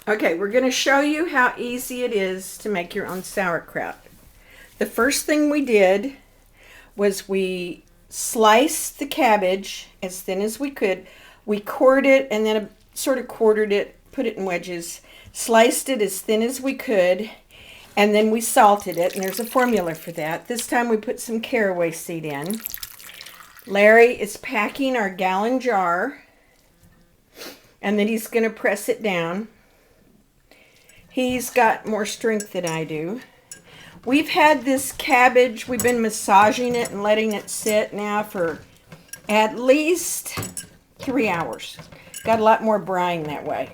Okay, we're going to show you how easy it is to make your own sauerkraut. The first thing we did was we sliced the cabbage as thin as we could. We cored it and then sort of quartered it, put it in wedges, sliced it as thin as we could, and then we salted it, and there's a formula for that. This time we put some caraway seed in. Larry is packing our gallon jar, and then he's going to press it down. He's got more strength than I do. We've had this cabbage, we've been massaging it and letting it sit now for at least 3 hours. Got a lot more brine that way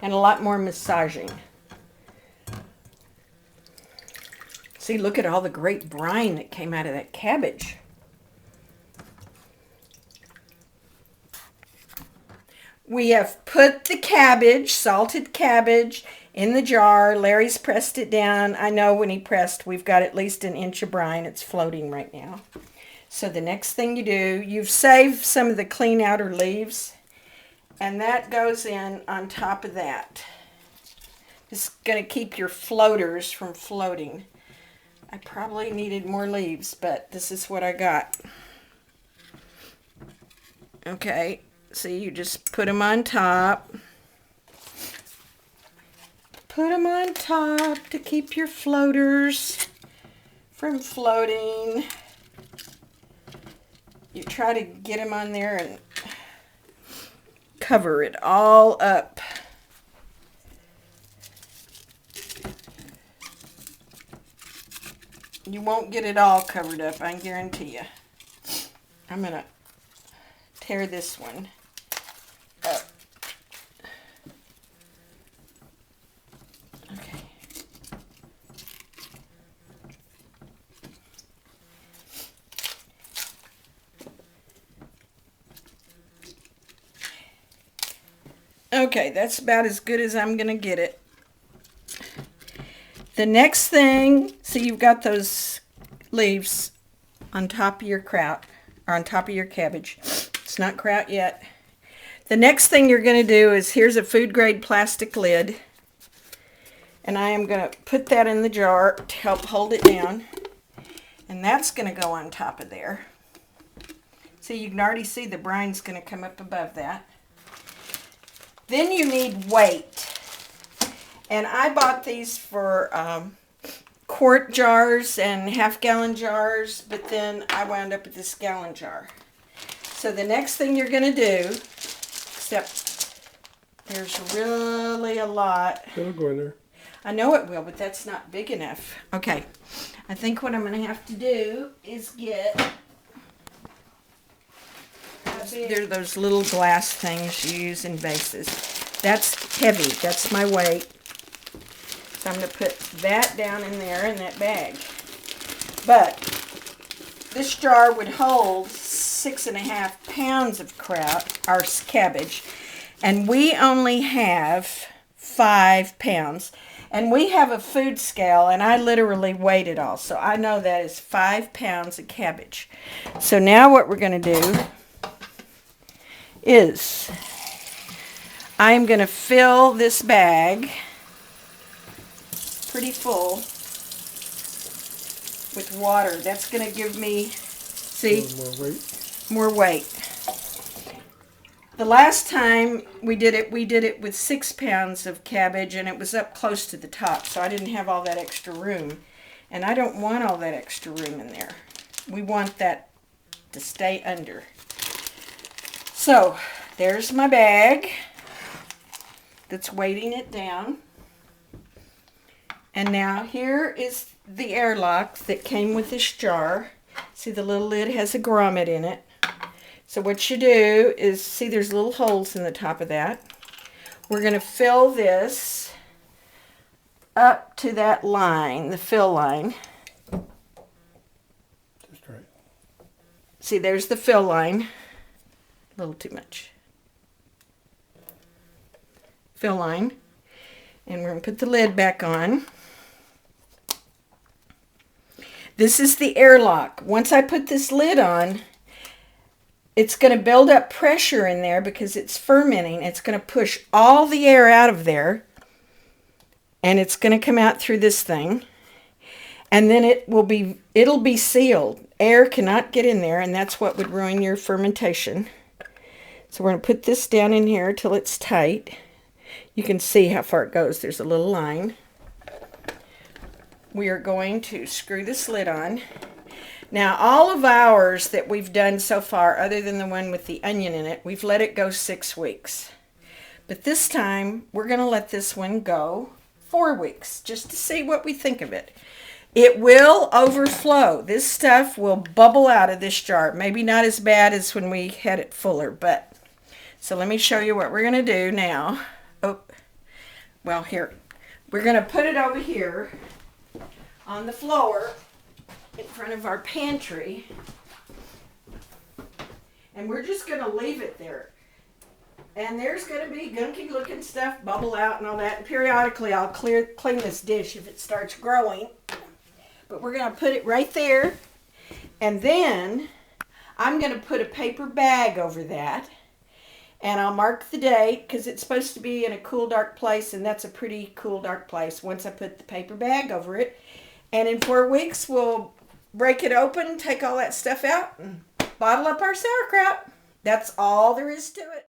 and a lot more massaging. See, look at all the great brine that came out of that cabbage. We have put the cabbage, salted cabbage, in the jar. Larry's pressed it down. I know when he pressed, we've got at least an inch of brine. It's floating right now. So the next thing you do, you've saved some of the clean outer leaves, and that goes in on top of that. This is going to keep your floaters from floating. I probably needed more leaves, but this is what I got. Okay, see, you just put them on top. Put them on top to keep your floaters from floating. You try to get them on there and cover it all up. You won't get it all covered up, I guarantee you. I'm going to tear this one up. Okay. Okay, that's about as good as I'm going to get it. The next thing, see, you've got those leaves on top of your kraut, or on top of your cabbage. It's not kraut yet. The next thing you're going to do is, here's a food grade plastic lid, and I am going to put that in the jar to help hold it down, and that's going to go on top of there. See, you can already see the brine's going to come up above that. Then you need weight. And I bought these for quart jars and half-gallon jars, but then I wound up with this gallon jar. So the next thing you're going to do, except there's really a lot. It'll go in there. I know it will, but that's not big enough. Okay, I think what I'm going to have to do is get... They're those little glass things you use in vases. That's heavy. That's my weight. So I'm going to put that down in there in that bag. But this jar would hold 6.5 pounds of kraut, or cabbage, and we only have 5 pounds. And we have a food scale, and I literally weighed it all. So I know that is 5 pounds of cabbage. So now what we're going to do is I'm going to fill this bag pretty full with water. That's going to give me, see, more weight. The last time we did it with 6 pounds of cabbage, and it was up close to the top, so I didn't have all that extra room. And I don't want all that extra room in there. We want that to stay under. So, there's my bag that's weighting it down. And now here is the airlock that came with this jar. See, the little lid has a grommet in it. So what you do is, see, there's little holes in the top of that. We're going to fill this up to that line, the fill line. Just right. See, there's the fill line. A little too much. Fill line. And we're going to put the lid back on. This is the airlock. Once I put this lid on, it's going to build up pressure in there because it's fermenting. It's going to push all the air out of there. and it's going to come out through this thing, and then it'll be sealed. Air cannot get in there, and that's what would ruin your fermentation. So we're going to put this down in here till it's tight. You can see how far it goes. There's a little line. We are going to screw this lid on. Now, all of ours that we've done so far, other than the one with the onion in it, we've let it go 6 weeks. But this time, we're going to let this one go 4 weeks, just to see what we think of it. It will overflow. This stuff will bubble out of this jar. Maybe not as bad as when we had it fuller, but... So let me show you what we're going to do now. Oh, well, here. We're going to put it over here on the floor in front of our pantry. And we're just going to leave it there. And there's going to be gunky looking stuff bubble out and all that. And periodically I'll clean this dish if it starts growing. But we're going to put it right there. And then I'm going to put a paper bag over that. And I'll mark the date because it's supposed to be in a cool, dark place. And that's a pretty cool, dark place once I put the paper bag over it. And in 4 weeks, we'll break it open, take all that stuff out, and bottle up our sauerkraut. That's all there is to it.